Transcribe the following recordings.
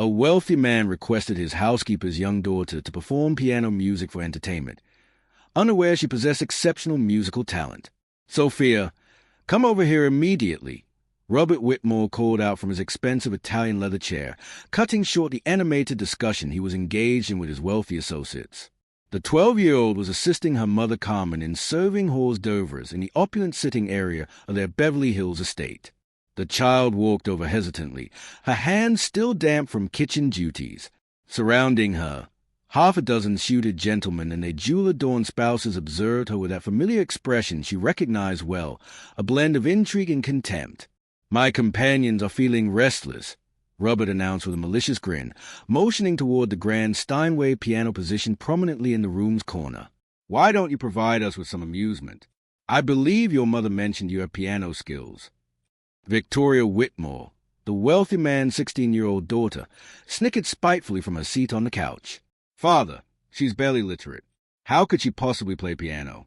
A wealthy man requested his housekeeper's young daughter to perform piano music for entertainment, unaware she possessed exceptional musical talent. "Sophia, come over here immediately," Robert Whitmore called out from his expensive Italian leather chair, cutting short the animated discussion he was engaged in with his wealthy associates. The 12-year-old was assisting her mother Carmen in serving hors d'oeuvres in the opulent sitting area of their Beverly Hills estate. The child walked over hesitantly, her hands still damp from kitchen duties. Surrounding her, half a dozen suited gentlemen and their jewel-adorned spouses observed her with that familiar expression she recognized well, a blend of intrigue and contempt. "My companions are feeling restless," Robert announced with a malicious grin, motioning toward the grand Steinway piano positioned prominently in the room's corner. "Why don't you provide us with some amusement? I believe your mother mentioned you have piano skills." Victoria Whitmore, the wealthy man's 16-year-old daughter, snickered spitefully from her seat on the couch. "Father, she's barely literate. How could she possibly play piano?"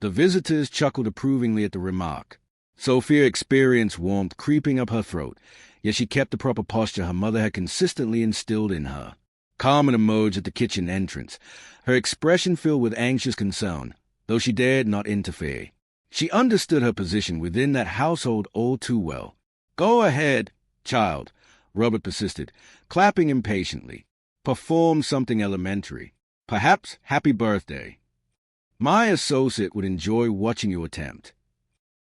The visitors chuckled approvingly at the remark. Sophia experienced warmth creeping up her throat, yet she kept the proper posture her mother had consistently instilled in her. Carmen emerged at the kitchen entrance, her expression filled with anxious concern, though she dared not interfere. She understood her position within that household all too well. "Go ahead, child," Robert persisted, clapping impatiently. "Perform something elementary. Perhaps happy birthday. My associate would enjoy watching you attempt."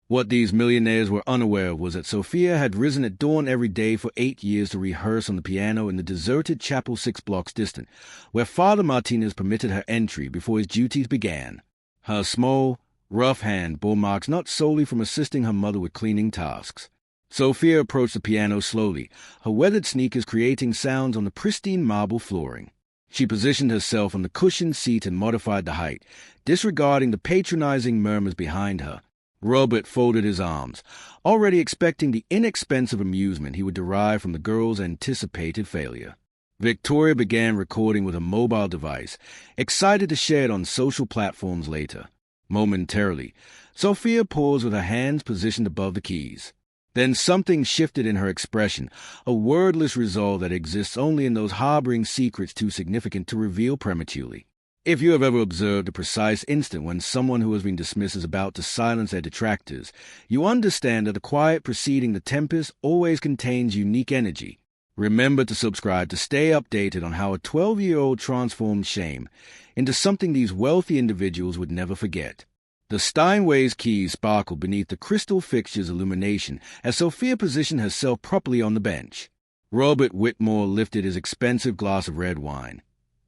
What these millionaires were unaware of was that Sophia had risen at dawn every day for 8 years to rehearse on the piano in the deserted chapel 6 blocks distant, where Father Martinez permitted her entry before his duties began. Her small, rough hand bore marks not solely from assisting her mother with cleaning tasks. Sophia approached the piano slowly, her weathered sneakers creating sounds on the pristine marble flooring. She positioned herself on the cushioned seat and modified the height, disregarding the patronizing murmurs behind her. Robert folded his arms, already expecting the inexpensive amusement he would derive from the girl's anticipated failure. Victoria began recording with a mobile device, excited to share it on social platforms later. Momentarily, Sophia paused with her hands positioned above the keys. Then something shifted in her expression, a wordless resolve that exists only in those harboring secrets too significant to reveal prematurely. If you have ever observed a precise instant when someone who has been dismissed is about to silence their detractors, you understand that the quiet preceding the tempest always contains unique energy. Remember to subscribe to stay updated on how a 12-year-old transformed shame into something these wealthy individuals would never forget. The Steinway's keys sparkled beneath the crystal fixture's illumination as Sophia positioned herself properly on the bench. Robert Whitmore lifted his expensive glass of red wine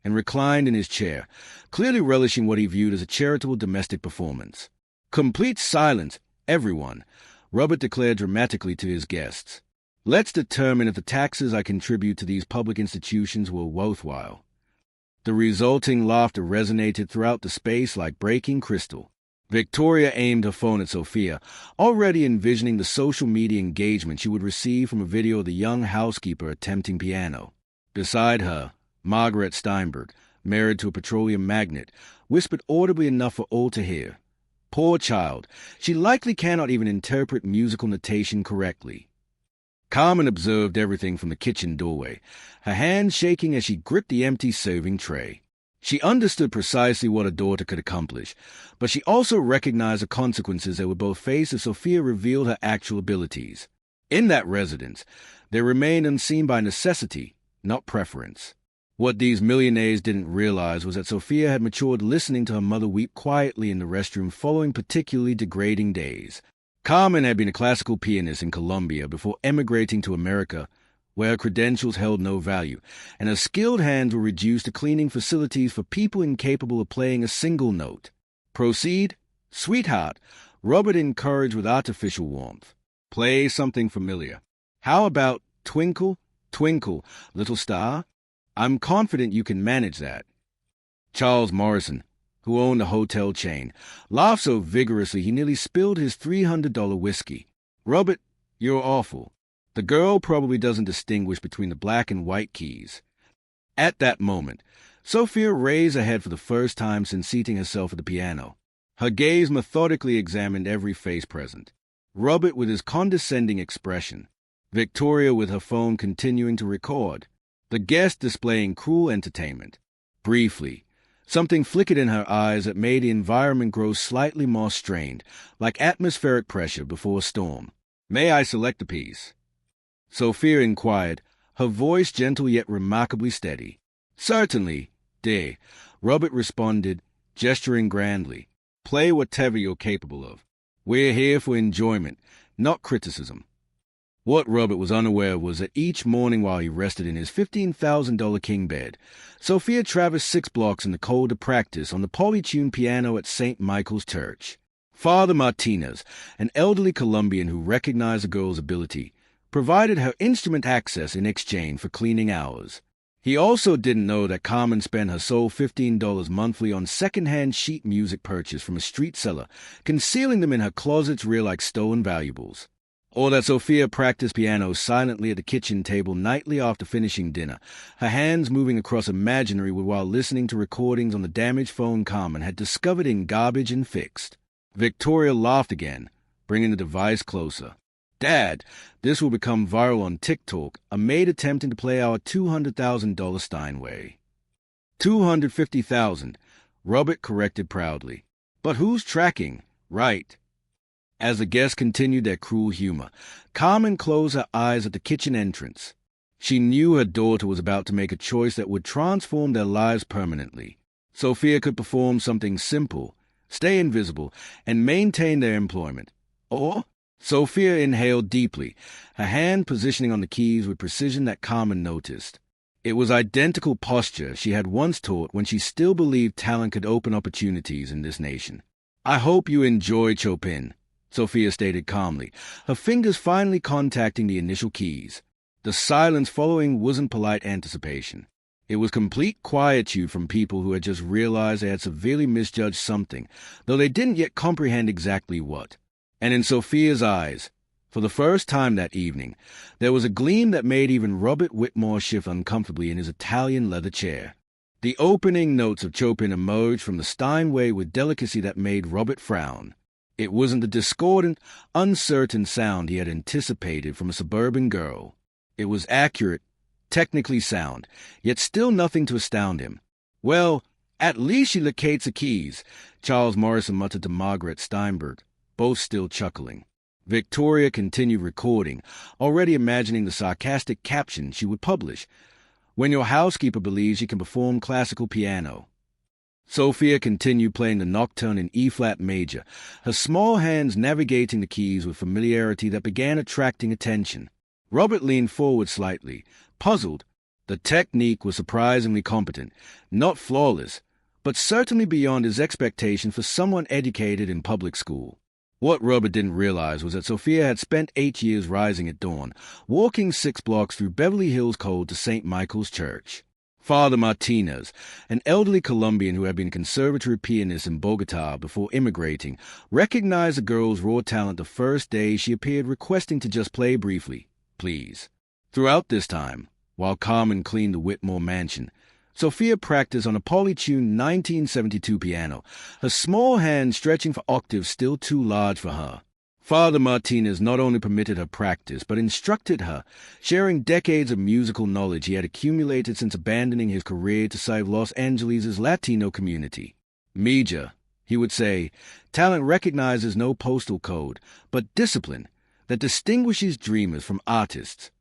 and reclined in his chair, clearly relishing what he viewed as a charitable domestic performance. "Complete silence, everyone," Robert declared dramatically to his guests. "Let's determine if the taxes I contribute to these public institutions were worthwhile." The resulting laughter resonated throughout the space like breaking crystal. Victoria aimed her phone at Sophia, already envisioning the social media engagement she would receive from a video of the young housekeeper attempting piano. Beside her, Margaret Steinberg, married to a petroleum magnate, whispered audibly enough for all to hear. "Poor child, she likely cannot even interpret musical notation correctly." Carmen observed everything from the kitchen doorway, her hands shaking as she gripped the empty serving tray. She understood precisely what her daughter could accomplish, but she also recognized the consequences they would both face if Sophia revealed her actual abilities. In that residence, they remained unseen by necessity, not preference. What these millionaires didn't realize was that Sophia had matured listening to her mother weep quietly in the restroom following particularly degrading days. Carmen had been a classical pianist in Colombia before emigrating to America, where her credentials held no value, and her skilled hands were reduced to cleaning facilities for people incapable of playing a single note. "Proceed, sweetheart," Robert encouraged with artificial warmth. "Play something familiar. How about Twinkle, Twinkle, Little Star? I'm confident you can manage that." Charles Morrison, who owned a hotel chain, laughed so vigorously he nearly spilled his $300 whiskey. "Robert, you're awful. The girl probably doesn't distinguish between the black and white keys." At that moment, Sophia raised her head for the first time since seating herself at the piano. Her gaze methodically examined every face present. Robert with his condescending expression, Victoria with her phone continuing to record, the guest displaying cruel entertainment. Briefly, something flickered in her eyes that made the environment grow slightly more strained, like atmospheric pressure before a storm. "May I select a piece?" Sophia inquired, her voice gentle yet remarkably steady. "Certainly, dear," Robert responded, gesturing grandly. "Play whatever you're capable of. We're here for enjoyment, not criticism." What Robert was unaware of was that each morning while he rested in his $15,000 king bed, Sophia traversed 6 blocks in the cold to practice on the polytuned piano at St. Michael's Church. Father Martinez, an elderly Colombian who recognized the girl's ability, provided her instrument access in exchange for cleaning hours. He also didn't know that Carmen spent her sole $15 monthly on second-hand sheet music purchased from a street seller, concealing them in her closet's rear like stolen valuables. Or that Sophia practiced piano silently at the kitchen table nightly after finishing dinner, her hands moving across imaginary wood while listening to recordings on the damaged phone Carmen had discovered in garbage and fixed. Victoria laughed again, bringing the device closer. "Dad, this will become viral on TikTok, a maid attempting to play our $200,000 Steinway." $250,000, Robert corrected proudly. "But who's tracking?" "Right." As the guests continued their cruel humor, Carmen closed her eyes at the kitchen entrance. She knew her daughter was about to make a choice that would transform their lives permanently. Sophia could perform something simple, stay invisible, and maintain their employment. Or Sophia inhaled deeply, her hand positioning on the keys with precision that Carmen noticed. It was identical posture she had once taught when she still believed talent could open opportunities in this nation. "I hope you enjoy Chopin," Sophia stated calmly, her fingers finally contacting the initial keys. The silence following wasn't polite anticipation. It was complete quietude from people who had just realized they had severely misjudged something, though they didn't yet comprehend exactly what. And in Sophia's eyes, for the first time that evening, there was a gleam that made even Robert Whitmore shift uncomfortably in his Italian leather chair. The opening notes of Chopin emerged from the Steinway with delicacy that made Robert frown. It wasn't the discordant, uncertain sound he had anticipated from a suburban girl. It was accurate, technically sound, yet still nothing to astound him. "Well, at least she locates the keys," Charles Morrison muttered to Margaret Steinberg, both still chuckling. Victoria continued recording, already imagining the sarcastic caption she would publish. "When your housekeeper believes she can perform classical piano." Sophia continued playing the nocturne in E-flat major, her small hands navigating the keys with familiarity that began attracting attention. Robert leaned forward slightly, puzzled. The technique was surprisingly competent, not flawless, but certainly beyond his expectation for someone educated in public school. What Robert didn't realize was that Sophia had spent 8 years rising at dawn, walking 6 blocks through Beverly Hills cold to St. Michael's Church. Father Martinez, an elderly Colombian who had been a conservatory pianist in Bogotá before immigrating, recognized the girl's raw talent the first day she appeared, requesting to just play briefly, please. Throughout this time, while Carmen cleaned the Whitmore mansion, Sophia practiced on a polytuned 1972 piano, her small hands stretching for octaves still too large for her. Father Martinez not only permitted her practice, but instructed her, sharing decades of musical knowledge he had accumulated since abandoning his career to serve Los Angeles' Latino community. "Mija," he would say, "talent recognizes no postal code, but discipline that distinguishes dreamers from artists."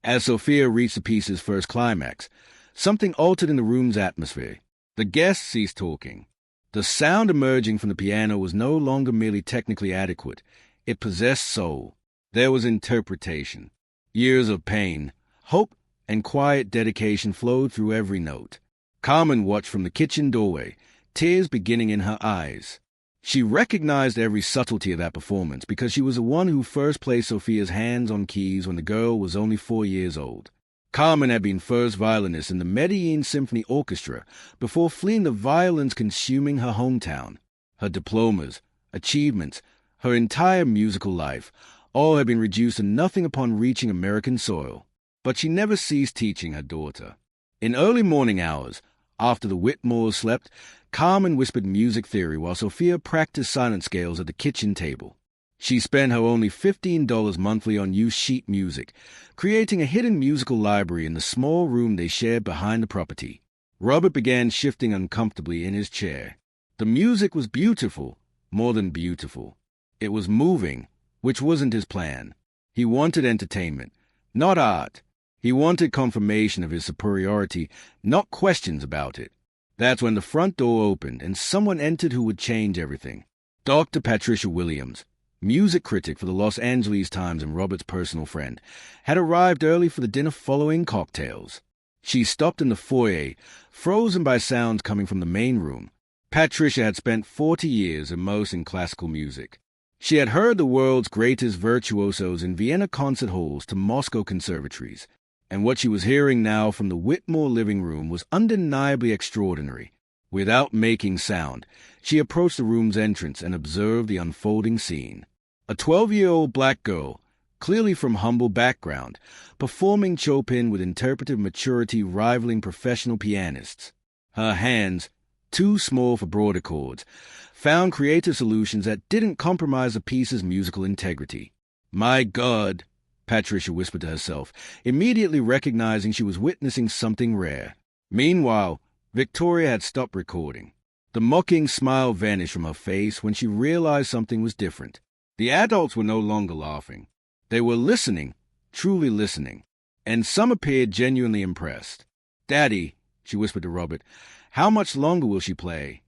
As Sophia reached the piece's first climax, something altered in the room's atmosphere. The guests ceased talking. The sound emerging from the piano was no longer merely technically adequate. It possessed soul. There was interpretation. Years of pain, hope, and quiet dedication flowed through every note. Carmen watched from the kitchen doorway, tears beginning in her eyes. She recognized every subtlety of that performance because she was the one who first placed Sophia's hands on keys when the girl was only 4 years old. Carmen had been first violinist in the Medellin Symphony Orchestra before fleeing the violence consuming her hometown. Her diplomas, achievements, her entire musical life, all had been reduced to nothing upon reaching American soil. But she never ceased teaching her daughter. In early morning hours, after the Whitmores slept, Carmen whispered music theory while Sophia practiced silent scales at the kitchen table. She spent her only $15 monthly on used sheet music, creating a hidden musical library in the small room they shared behind the property. Robert began shifting uncomfortably in his chair. The music was beautiful, more than beautiful. It was moving, which wasn't his plan. He wanted entertainment, not art. He wanted confirmation of his superiority, not questions about it. That's when the front door opened and someone entered who would change everything. Dr. Patricia Williams, music critic for the Los Angeles Times and Robert's personal friend, had arrived early for the dinner following cocktails. She stopped in the foyer, frozen by sounds coming from the main room. Patricia had spent 40 years immersed in classical music. She had heard the world's greatest virtuosos in Vienna concert halls to Moscow conservatories, and what she was hearing now from the Whitmore living room was undeniably extraordinary. Without making sound, she approached the room's entrance and observed the unfolding scene. A 12-year-old black girl, clearly from humble background, performing Chopin with interpretive maturity rivaling professional pianists. Her hands, too small for broader chords, found creative solutions that didn't compromise the piece's musical integrity. "My God," Patricia whispered to herself, immediately recognizing she was witnessing something rare. Meanwhile, Victoria had stopped recording. The mocking smile vanished from her face when she realized something was different. The adults were no longer laughing. They were listening, truly listening, and some appeared genuinely impressed. "Daddy," she whispered to Robert, "how much longer will she play?"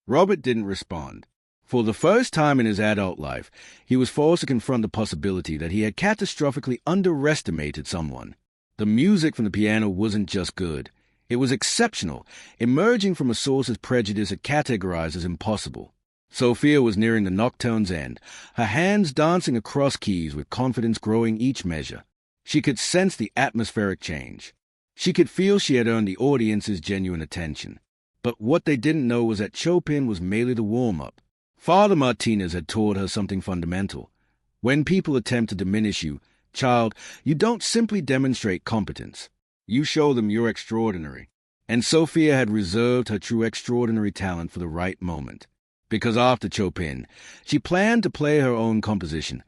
Robert didn't respond. For the first time in his adult life, he was forced to confront the possibility that he had catastrophically underestimated someone. The music from the piano wasn't just good. It was exceptional, emerging from a source as prejudice had categorized as impossible. Sophia was nearing the nocturne's end, her hands dancing across keys with confidence growing each measure. She could sense the atmospheric change. She could feel she had earned the audience's genuine attention. But what they didn't know was that Chopin was merely the warm-up. Father Martinez had taught her something fundamental. When people attempt to diminish you, child, you don't simply demonstrate competence. You show them you're extraordinary. And Sophia had reserved her true extraordinary talent for the right moment. Because after Chopin, she planned to play her own composition,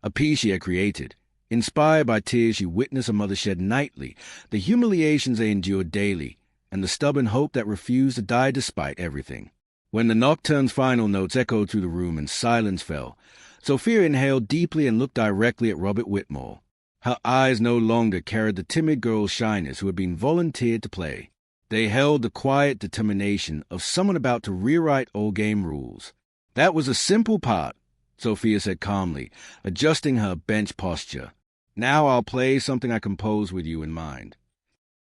a piece she had created, inspired by tears she witnessed her mother shed nightly, the humiliations they endured daily, and the stubborn hope that refused to die despite everything. When the nocturne's final notes echoed through the room and silence fell, Sophia inhaled deeply and looked directly at Robert Whitmore. Her eyes no longer carried the timid girl's shyness who had been volunteered to play. They held the quiet determination of someone about to rewrite old game rules. "That was a simple part," Sophia said calmly, adjusting her bench posture. "Now I'll play something I composed with you in mind."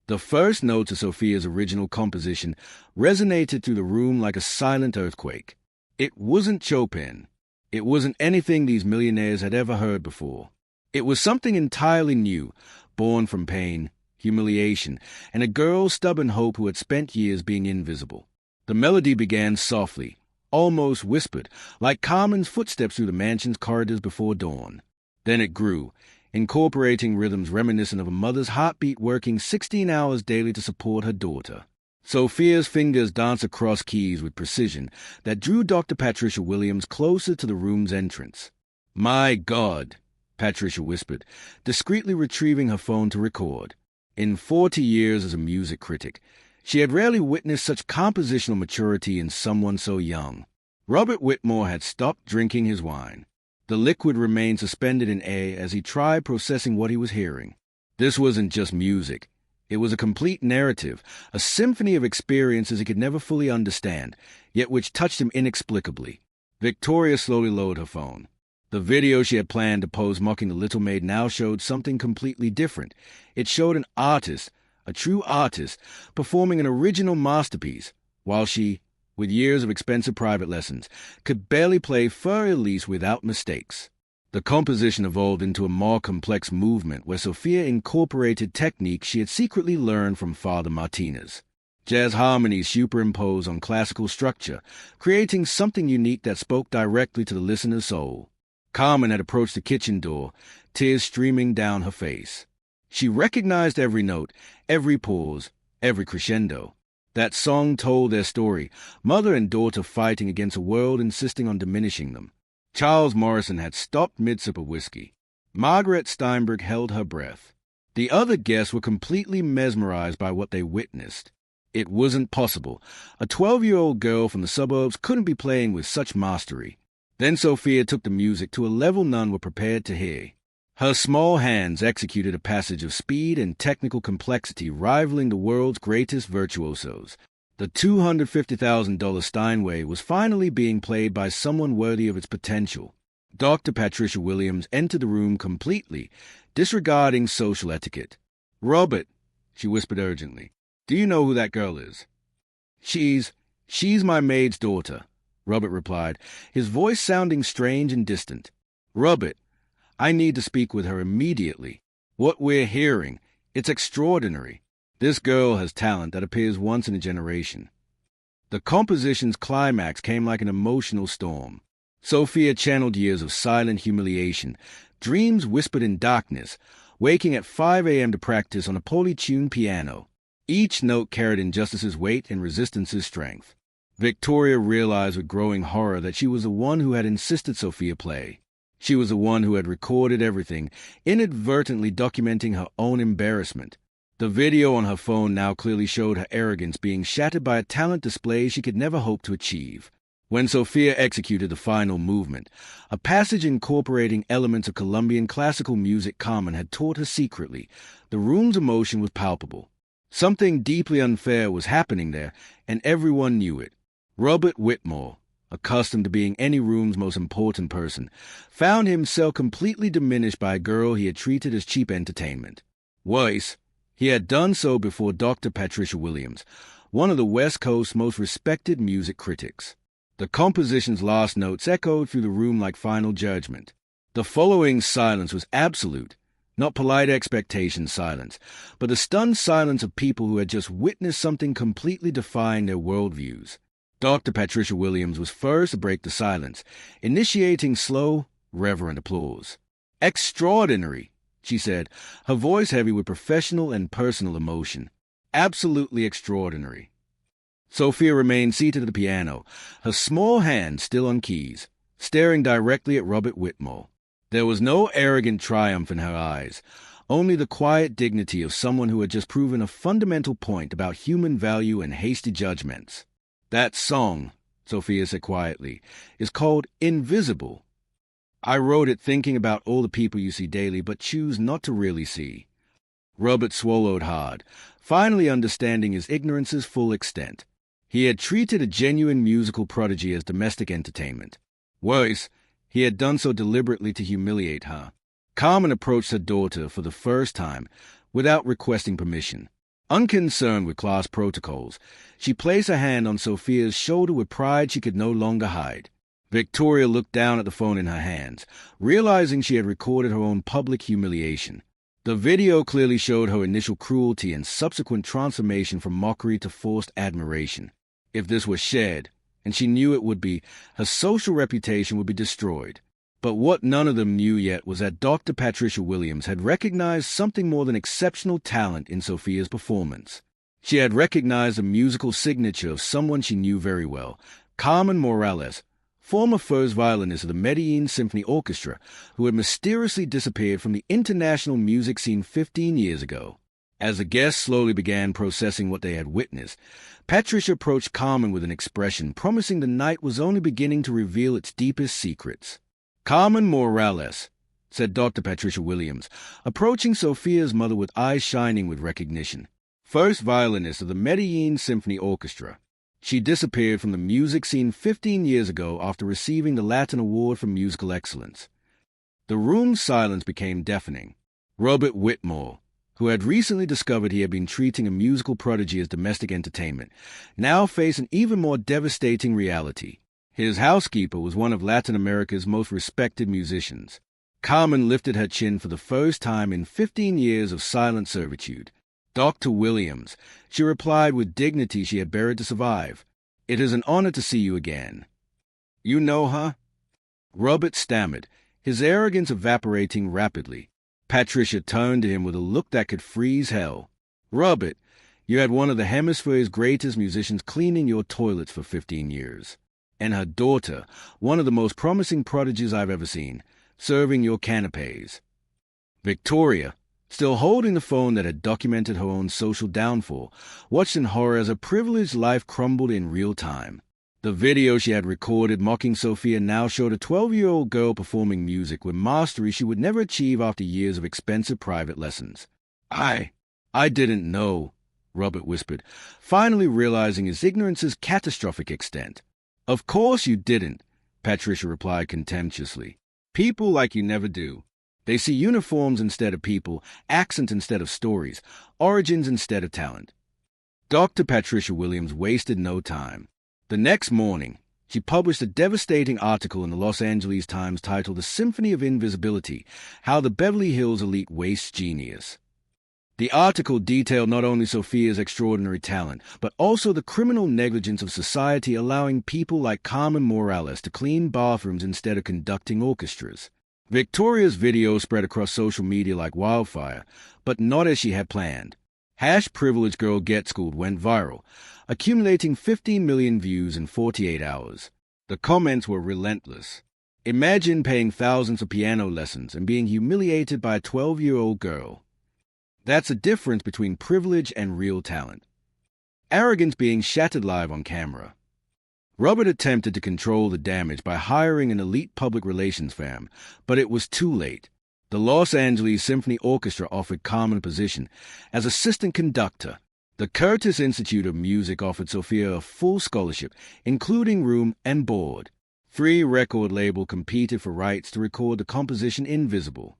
The first notes of Sophia's original composition resonated through the room like a silent earthquake. It wasn't Chopin. It wasn't anything these millionaires had ever heard before. It was something entirely new, born from pain, humiliation, and a girl's stubborn hope who had spent years being invisible. The melody began softly, almost whispered, like Carmen's footsteps through the mansion's corridors before dawn. Then it grew, incorporating rhythms reminiscent of a mother's heartbeat working 16 hours daily to support her daughter. Sophia's fingers danced across keys with precision that drew Dr. Patricia Williams closer to the room's entrance. "My God," Patricia whispered, discreetly retrieving her phone to record. In 40 years as a music critic, she had rarely witnessed such compositional maturity in someone so young. Robert Whitmore had stopped drinking his wine. The liquid remained suspended in air as he tried processing what he was hearing. This wasn't just music. It was a complete narrative, a symphony of experiences he could never fully understand, yet which touched him inexplicably. Victoria slowly lowered her phone. The video she had planned to post mocking the little maid now showed something completely different. It showed an artist, a true artist, performing an original masterpiece, while she, with years of expensive private lessons, could barely play Für Elise without mistakes. The composition evolved into a more complex movement where Sophia incorporated techniques she had secretly learned from Father Martinez. Jazz harmonies superimposed on classical structure, creating something unique that spoke directly to the listener's soul. Carmen had approached the kitchen door, tears streaming down her face. She recognized every note, every pause, every crescendo. That song told their story, mother and daughter fighting against a world insisting on diminishing them. Charles Morrison had stopped mid-sip of whiskey. Margaret Steinberg held her breath. The other guests were completely mesmerized by what they witnessed. It wasn't possible. A 12-year-old girl from the suburbs couldn't be playing with such mastery. Then Sophia took the music to a level none were prepared to hear. Her small hands executed a passage of speed and technical complexity rivaling the world's greatest virtuosos. The $250,000 Steinway was finally being played by someone worthy of its potential. Dr. Patricia Williams entered the room completely, disregarding social etiquette. "Robert," she whispered urgently, "do you know who that girl is?" She's my maid's daughter," Robert replied, his voice sounding strange and distant. "Robert, I need to speak with her immediately. What we're hearing, it's extraordinary. This girl has talent that appears once in a generation." The composition's climax came like an emotional storm. Sophia channeled years of silent humiliation, dreams whispered in darkness, waking at 5 a.m. to practice on a poorly tuned piano. Each note carried injustice's weight and resistance's strength. Victoria realized with growing horror that she was the one who had insisted Sophia play. She was the one who had recorded everything, inadvertently documenting her own embarrassment. The video on her phone now clearly showed her arrogance being shattered by a talent display she could never hope to achieve. When Sophia executed the final movement, a passage incorporating elements of Colombian classical music Carmen had taught her secretly, the room's emotion was palpable. Something deeply unfair was happening there, and everyone knew it. Robert Whitmore, accustomed to being any room's most important person, found himself completely diminished by a girl he had treated as cheap entertainment. Worse, he had done so before Dr. Patricia Williams, one of the West Coast's most respected music critics. The composition's last notes echoed through the room like final judgment. The following silence was absolute, not polite expectation silence, but the stunned silence of people who had just witnessed something completely defying their worldviews. Dr. Patricia Williams was first to break the silence, initiating slow, reverent applause. "Extraordinary," she said, her voice heavy with professional and personal emotion. "Absolutely extraordinary." Sophia remained seated at the piano, her small hand still on keys, staring directly at Robert Whitmore. There was no arrogant triumph in her eyes, only the quiet dignity of someone who had just proven a fundamental point about human value and hasty judgments. "That song," Sophia said quietly, "is called Invisible. I wrote it thinking about all the people you see daily but choose not to really see." Robert swallowed hard, finally understanding his ignorance's full extent. He had treated a genuine musical prodigy as domestic entertainment. Worse, he had done so deliberately to humiliate her. Carmen approached her daughter for the first time, without requesting permission. Unconcerned with class protocols, she placed her hand on Sophia's shoulder with pride she could no longer hide. Victoria looked down at the phone in her hands, realizing she had recorded her own public humiliation. The video clearly showed her initial cruelty and subsequent transformation from mockery to forced admiration. If this was shared, and she knew it would be, her social reputation would be destroyed. But what none of them knew yet was that Dr. Patricia Williams had recognized something more than exceptional talent in Sophia's performance. She had recognized the musical signature of someone she knew very well, Carmen Morales, former first violinist of the Medellin Symphony Orchestra, who had mysteriously disappeared from the international music scene 15 years ago. As the guests slowly began processing what they had witnessed, Patricia approached Carmen with an expression promising the night was only beginning to reveal its deepest secrets. "Carmen Morales," said Dr. Patricia Williams, approaching Sophia's mother with eyes shining with recognition. "First violinist of the Medellin Symphony Orchestra. She disappeared from the music scene 15 years ago after receiving the Latin Award for Musical Excellence." The room's silence became deafening. Robert Whitmore, who had recently discovered he had been treating a musical prodigy as domestic entertainment, now faced an even more devastating reality. His housekeeper was one of Latin America's most respected musicians. Carmen lifted her chin for the first time in 15 years of silent servitude. "Dr. Williams," she replied with dignity she had buried to survive, "it is an honor to see you again." "You know her?" Robert stammered, his arrogance evaporating rapidly. Patricia turned to him with a look that could freeze hell. "Robert, you had one of the hemisphere's greatest musicians cleaning your toilets for 15 years. and her daughter, one of the most promising prodigies I've ever seen, serving your canapes. Victoria, still holding the phone that had documented her own social downfall, watched in horror as her privileged life crumbled in real time. The video she had recorded mocking Sophia now showed a 12-year-old girl performing music with mastery she would never achieve after years of expensive private lessons. I didn't know," Robert whispered, finally realizing his ignorance's catastrophic extent. "Of course you didn't," Patricia replied contemptuously. "People like you never do. They see uniforms instead of people, accents instead of stories, origins instead of talent." Dr. Patricia Williams wasted no time. The next morning, she published a devastating article in the Los Angeles Times titled "The Symphony of Invisibility: How the Beverly Hills Elite Wastes Genius." The article detailed not only Sophia's extraordinary talent, but also the criminal negligence of society allowing people like Carmen Morales to clean bathrooms instead of conducting orchestras. Victoria's video spread across social media like wildfire, but not as she had planned. #Privileged Girl Get Schooled went viral, accumulating 15 million views in 48 hours. The comments were relentless. Imagine paying thousands for piano lessons and being humiliated by a 12-year-old girl. That's the difference between privilege and real talent. Arrogance being shattered live on camera. Robert attempted to control the damage by hiring an elite public relations firm, but it was too late. The Los Angeles Symphony Orchestra offered Carmen a position as assistant conductor. The Curtis Institute of Music offered Sophia a full scholarship, including room and board. Free record label competed for rights to record the composition Invisible.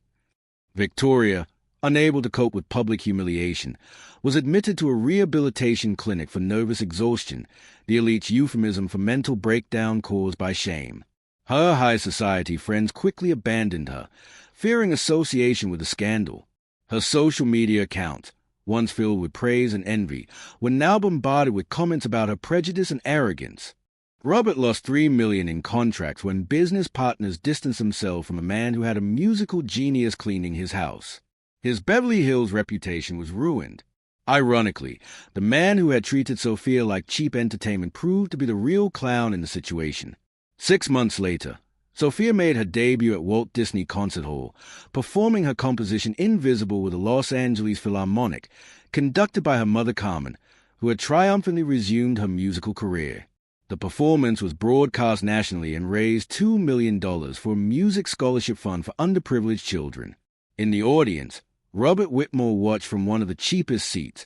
Victoria, unable to cope with public humiliation, was admitted to a rehabilitation clinic for nervous exhaustion, the elite's euphemism for mental breakdown caused by shame. Her high society friends quickly abandoned her, fearing association with the scandal. Her social media accounts, once filled with praise and envy, were now bombarded with comments about her prejudice and arrogance. Robert lost $3 million in contracts when business partners distanced themselves from a man who had a musical genius cleaning his house. His Beverly Hills reputation was ruined. Ironically, the man who had treated Sophia like cheap entertainment proved to be the real clown in the situation. 6 months later, Sophia made her debut at Walt Disney Concert Hall, performing her composition Invisible with the Los Angeles Philharmonic, conducted by her mother Carmen, who had triumphantly resumed her musical career. The performance was broadcast nationally and raised $2 million for a music scholarship fund for underprivileged children. In the audience, Robert Whitmore watched from one of the cheapest seats,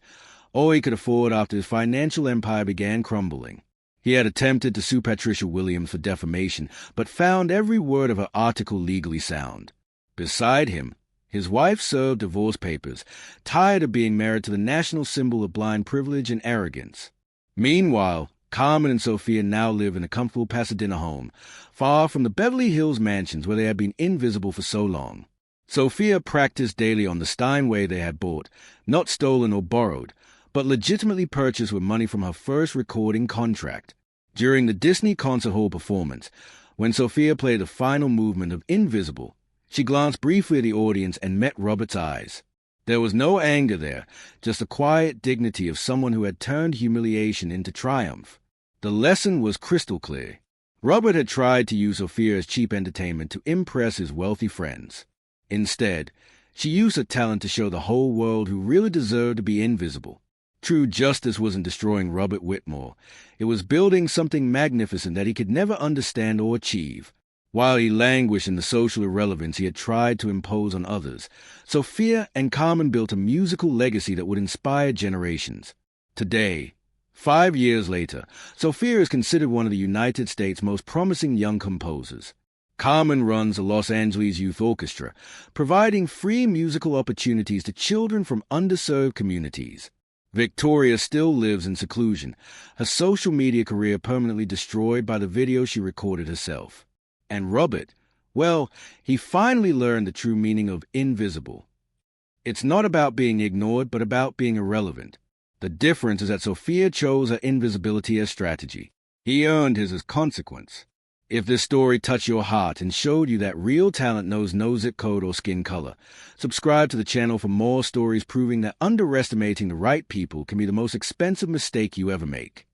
all he could afford after his financial empire began crumbling. He had attempted to sue Patricia Williams for defamation, but found every word of her article legally sound. Beside him, his wife served divorce papers, tired of being married to the national symbol of blind privilege and arrogance. Meanwhile, Carmen and Sophia now live in a comfortable Pasadena home, far from the Beverly Hills mansions where they had been invisible for so long. Sophia practiced daily on the Steinway they had bought, not stolen or borrowed, but legitimately purchased with money from her first recording contract. During the Disney Concert Hall performance, when Sophia played the final movement of Invisible, she glanced briefly at the audience and met Robert's eyes. There was no anger there, just the quiet dignity of someone who had turned humiliation into triumph. The lesson was crystal clear. Robert had tried to use Sophia as cheap entertainment to impress his wealthy friends. Instead, she used her talent to show the whole world who really deserved to be invisible. True justice wasn't destroying Robert Whitmore. It was building something magnificent that he could never understand or achieve. While he languished in the social irrelevance he had tried to impose on others, Sophia and Carmen built a musical legacy that would inspire generations. Today, 5 years later, Sophia is considered one of the United States' most promising young composers. Carmen runs the Los Angeles Youth Orchestra, providing free musical opportunities to children from underserved communities. Victoria still lives in seclusion, her social media career permanently destroyed by the video she recorded herself. And Robert, well, he finally learned the true meaning of invisible. It's not about being ignored, but about being irrelevant. The difference is that Sophia chose her invisibility as strategy. He earned his as consequence. If this story touched your heart and showed you that real talent knows no zip code or skin color, subscribe to the channel for more stories proving that underestimating the right people can be the most expensive mistake you ever make.